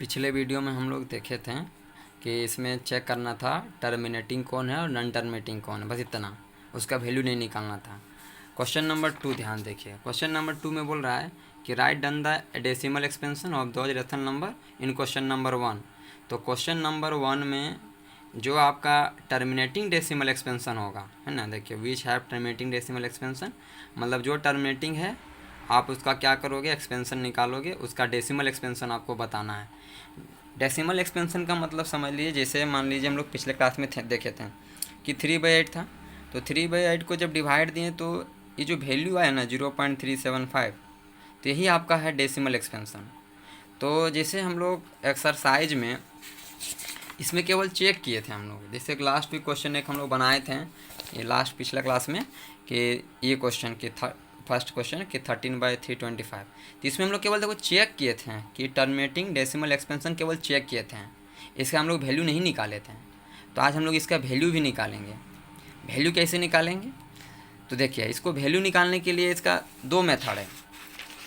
पिछले वीडियो में हम लोग देखे थे कि इसमें चेक करना था टर्मिनेटिंग कौन है और नॉन टर्मिनेटिंग कौन है, बस इतना, उसका वैल्यू नहीं निकालना था। क्वेश्चन नंबर 2 ध्यान देखिए। क्वेश्चन नंबर 2 में बोल रहा है कि right done the decimal expansion of those rational number in question number 1। तो क्वेश्चन नंबर 1 में जो आपका टर्मिनेटिंग डेसिमल एक्सपेंशन होगा, है ना, देखिए which have terminating decimal expansion, मतलब जो टर्मिनेटिंग है आप उसका क्या करोगे, एक्सपेंशन निकालोगे, उसका डेसिमल एक्सपेंशन आपको बताना है। डेसिमल एक्सपेंशन का मतलब समझ लीजिए, जैसे मान लीजिए हम लोग पिछले क्लास में देखे थे कि 3/8 था, तो 3/8 को जब डिवाइड दिए तो ये जो वैल्यू आया ना 0.375, तो यही आपका है डेसिमल एक्सपेंशन। तो जैसे हम लोग एक्सरसाइज में इसमें केवल चेक किए थे हम लोग, जैसे लास्ट भी क्वेश्चन एक हम लोग बनाए थे ये लास्ट पिछला क्लास में कि ये क्वेश्चन कि फर्स्ट क्वेश्चन कि 13/325, तो इसमें हम लोग केवल देखो चेक किए थे कि टर्मिनेटिंग डेसिमल एक्सपेंशन केवल चेक किए थे, इसका हम लोग वैल्यू नहीं निकाले थे। तो आज हम लोग इसका वैल्यू भी निकालेंगे। वैल्यू कैसे निकालेंगे, तो देखिए इसको वैल्यू निकालने के लिए इसका दो मेथड है,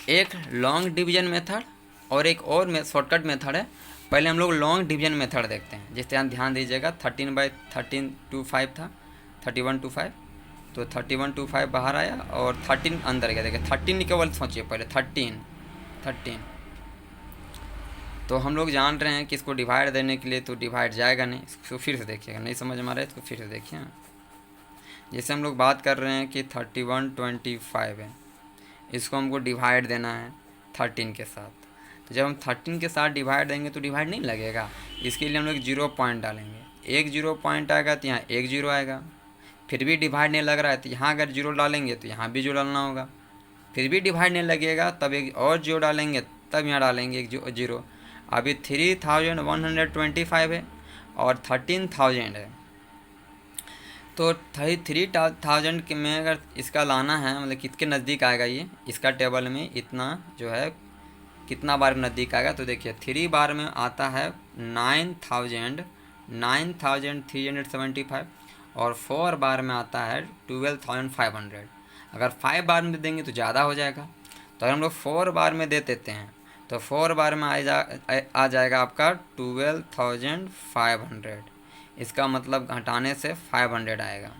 एक लॉन्ग डिवीजन मेथड और एक और शॉर्टकट मेथड है। पहले हम लोग लॉन्ग डिवीजन मेथड देखते हैं। जैसे आप ध्यान दीजिएगा 13/1325 था, 3125, तो 3125 बाहर आया और 13 अंदर गया। देखिए 13 केवल सोचिए पहले 13, तो हम लोग जान रहे हैं कि इसको डिवाइड देने के लिए तो डिवाइड जाएगा नहीं। इसको फिर से देखिएगा, नहीं समझ में आ रहा है इसको फिर से देखिए। जैसे हम लोग बात कर रहे हैं कि 3125 है, इसको हमको डिवाइड देना है 13 के साथ, तो जब हम 13 के साथ डिवाइड देंगे तो डिवाइड नहीं लगेगा, इसके लिए हम लोग 0 पॉइंट डालेंगे। एक 0 पॉइंट आएगा तो यहाँ एक 0 आएगा, फिर भी डिवाइड नहीं लग रहा है तो यहाँ अगर 0 डालेंगे तो यहाँ भी 0 डालना होगा, फिर भी डिवाइड नहीं लगेगा तब एक और 0 डालेंगे, तब यहाँ डालेंगे एक 0। अभी 3125 है और 13,000 है, तो 33,000 के में अगर इसका लाना है, मतलब कितने नज़दीक आएगा ये इसका टेबल में, इतना जो है कितना बार नज़दीक आएगा, तो देखिए 3 बार में आता है 9,375 और 4 बार में आता है 12,500। अगर 5 बार में देंगे तो ज़्यादा हो जाएगा, तो अगर हम लोग 4 बार में दे देते हैं तो 4 बार में आ जाएगा आपका 12,500। इसका मतलब घटाने से 500 आएगा।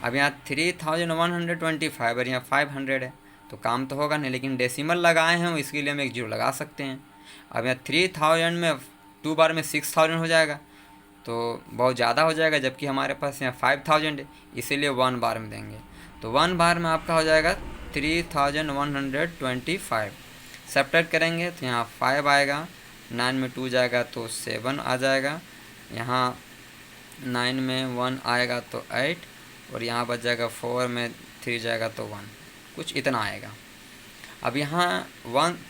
अब यहाँ 3,125 और यहाँ 500 है, तो काम तो होगा नहीं, लेकिन डेसिमल लगाए हैं इसके लिए हम एक 0 लगा सकते हैं। अब यहाँ 3,000 में 2 बार में 6,000 हो जाएगा, तो बहुत ज़्यादा हो जाएगा, जबकि हमारे पास यहाँ 5,000 है, इसीलिए 1 बार में देंगे। तो 1 बार में आपका हो जाएगा 3,125। सब्ट्रैक्ट करेंगे तो यहाँ 5 आएगा, 9 में 2 जाएगा तो 7 आ जाएगा, यहाँ 9 में 1 आएगा तो 8, और यहाँ बच जाएगा 4 में 3 जाएगा तो 1, कुछ इतना आएगा। अब यहाँ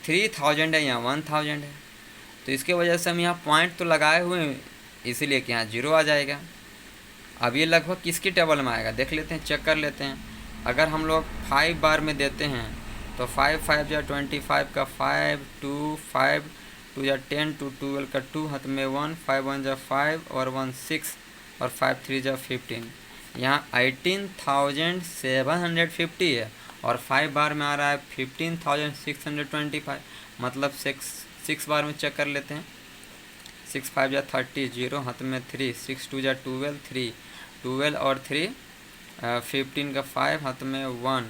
3,000 है, यहाँ 1,000 है, तो इसके वजह से हम यहाँ पॉइंट तो लगाए हुए हैं, इसीलिए कि यहाँ 0 आ जाएगा। अब ये लगभग किसकी टेबल में आएगा देख लेते हैं, चेक कर लेते हैं। अगर हम लोग 5 बार में देते हैं तो 5 5 या 25 का 5 2 5 2 या 10 2 12 का 2 हाथ में 1 5 1 जा 5 और 1 6 और 5 3 जा 15, यहाँ 18,750 है और 5 बार में आ रहा है 15,625, मतलब 6 बार में चेक कर लेते हैं। 6 5 जा 30, 0 हाथ में 3, 6 2 जा 12 3, 12 और 3 15 का 5 हाथ में 1,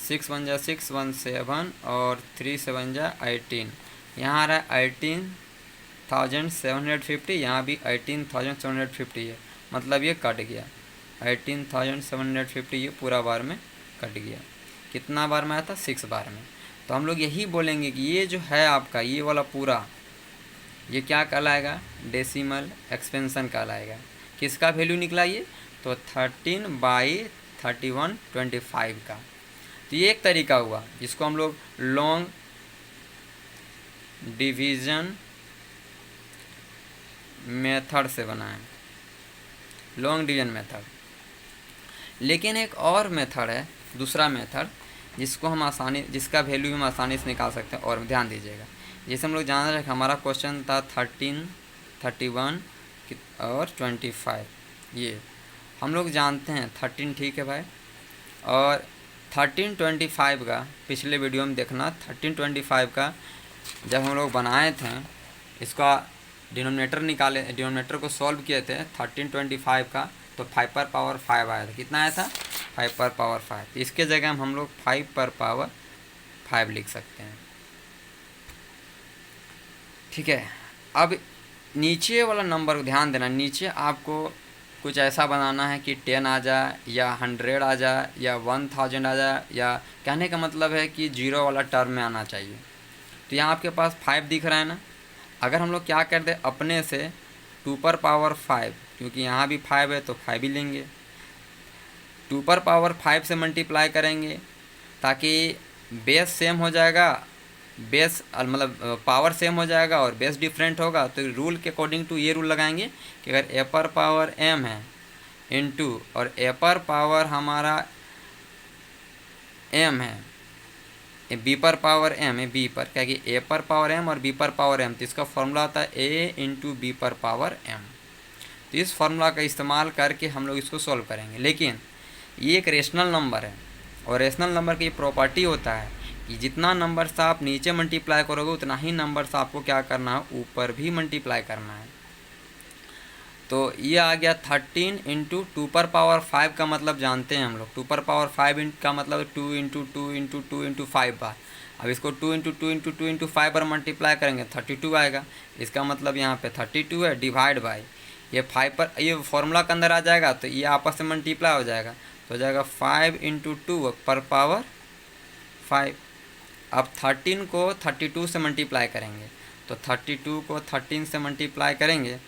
6 1 जा 6 1 7 और 3 7 जा 18, यहाँ आ रहा है 18,750, यहाँ भी 18,750 है, मतलब ये कट गया 18,750, ये पूरा बार में कट गया। कितना बार में आया था, 6 बार में। तो हम लोग यही बोलेंगे कि ये जो है आपका ये वाला पूरा, ये क्या कहलाएगा, डेसिमल एक्सपेंशन कहलाएगा। किसका वैल्यू निकला ये, तो 13/3125 का। तो ये एक तरीका हुआ जिसको हम लोग लॉन्ग डिवीज़न मेथड से बनाएं, लॉन्ग डिवीज़न मेथड। लेकिन एक और मेथड है, दूसरा मेथड, जिसको हम जिसका वैल्यू हम आसानी से निकाल सकते हैं। और ध्यान दीजिएगा, जैसे हम लोग जान रहे हैं कि हमारा क्वेश्चन था 13 31 और 25, ये हम लोग जानते हैं 13 ठीक है भाई, और 1325 का पिछले वीडियो में देखना, 1325 का जब हम लोग बनाए थे इसका डिनोमिनेटर निकाले, डिनोमिनेटर को सॉल्व किए थे 1325 का, तो 5 पर पावर 5 आया था। कितना आया था? 5 पर पावर 5। तो इसके जगह हम लोग 5 पर पावर 5 लिख सकते हैं। ठीक है। अब नीचे वाला नंबर ध्यान देना, नीचे आपको कुछ ऐसा बनाना है कि 10 आ जाए या 100 आ जाए या 1000 आ जाए, या कहने का मतलब है कि 0 वाला टर्म में आना चाहिए। तो यहाँ आपके पास 5 दिख रहा है ना, अगर हम लोग क्या कर दे अपने से 2 पर पावर 5, क्योंकि यहाँ भी 5 है तो 5 ही लेंगे, 2 पर पावर 5 से मल्टीप्लाई करेंगे ताकि बेस सेम हो जाएगा, बेस मतलब पावर सेम हो जाएगा और बेस डिफरेंट होगा। तो रूल के अकॉर्डिंग टू ये रूल लगाएंगे कि अगर ए पर पावर m है इनटू और ए पर पावर हमारा m है, बी पर पावर m है, बी पर क्या कि ए पर पावर m और बी पर पावर m, तो इसका फॉर्मूला आता है a इंटू बी पर पावर m। तो इस फार्मूला का इस्तेमाल करके हम लोग इसको सॉल्व करेंगे। लेकिन ये एक रेशनल नंबर है और रेशनल नंबर की प्रॉपर्टी होता है कि जितना नंबर से आप नीचे मल्टीप्लाई करोगे उतना ही नंबर से आपको क्या करना है, ऊपर भी मल्टीप्लाई करना है। तो ये आ गया 13 इंटू 2 पर पावर 5 का मतलब जानते हैं हम लोग, 2 पर पावर 5 का मतलब 2 इंटू 2 इंटू 2 इंटू 5 बार। अब इसको 2 इंटू 2 इंटू 2 इंटू 5 पर मल्टीप्लाई करेंगे 32 आएगा। इसका मतलब यहाँ पे 32 है डिवाइड बाई ये 5 पर, ये फॉर्मूला के अंदर आ जाएगा तो ये आपस में मल्टीप्लाई हो जाएगा, तो हो जाएगा 5 इंटू 2 पर पावर 5। अब 13 को 32 से मल्टीप्लाई करेंगे, तो 32 को 13 से मल्टीप्लाई करेंगे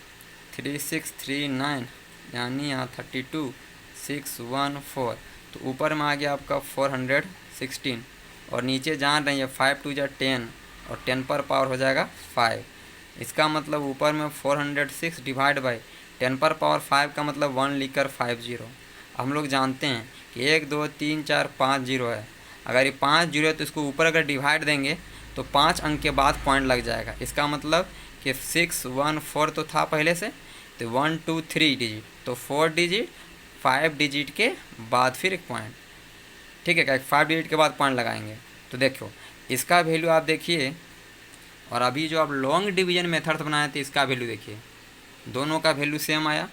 3639, यानी यहाँ 32 614, तो ऊपर में आ गया आपका 416 और नीचे जान रहे हैं 5 2 जा 10 और 10 पर पावर हो जाएगा 5। इसका मतलब ऊपर में 406 डिवाइड बाई 10 पर पावर 5 का मतलब 1 लिखकर 50। हम लोग जानते हैं कि 1 2 3 4 5 जीरो है, अगर ये 5 जीरो है तो इसको ऊपर अगर डिवाइड देंगे तो 5 अंक के बाद पॉइंट लग जाएगा। इसका मतलब कि 614 तो था पहले से, तो 1 2 3 डिजिट, तो 4 डिजिट 5 डिजिट के बाद फिर एक पॉइंट। ठीक है क्या, 5 डिजिट के बाद पॉइंट लगाएंगे। तो देखो इसका वैल्यू आप देखिए, और अभी जो आप लॉन्ग डिवीजन मेथड बनाए थे इसका वैल्यू देखिए, दोनों का वैल्यू सेम आया।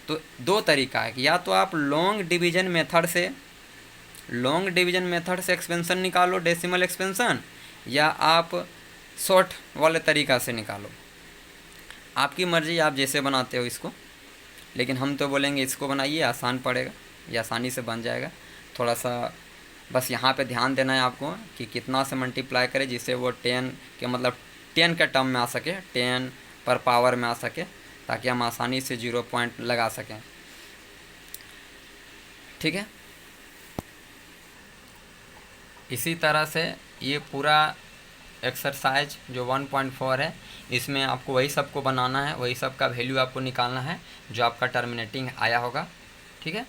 तो दो तरीका है कि या तो आप लॉन्ग डिवीजन मेथड से एक्सपेंशन निकालो, डेसिमल एक्सपेंशन, या आप शॉर्ट वाले तरीका से निकालो, आपकी मर्ज़ी, आप जैसे बनाते हो इसको। लेकिन हम तो बोलेंगे इसको बनाइए, आसान पड़ेगा, ये आसानी से बन जाएगा। थोड़ा सा बस यहाँ पे ध्यान देना है आपको कि कितना से मल्टीप्लाई करें जिससे वो 10 के मतलब 10 के टर्म में आ सके, 10 पर पावर में आ सके, ताकि हम आसानी से 0 पॉइंट लगा सकें। ठीक है, इसी तरह से ये पूरा एक्सरसाइज जो 1.4 है इसमें आपको वही सब को बनाना है, वही सब का वैल्यू आपको निकालना है जो आपका टर्मिनेटिंग आया होगा। ठीक है।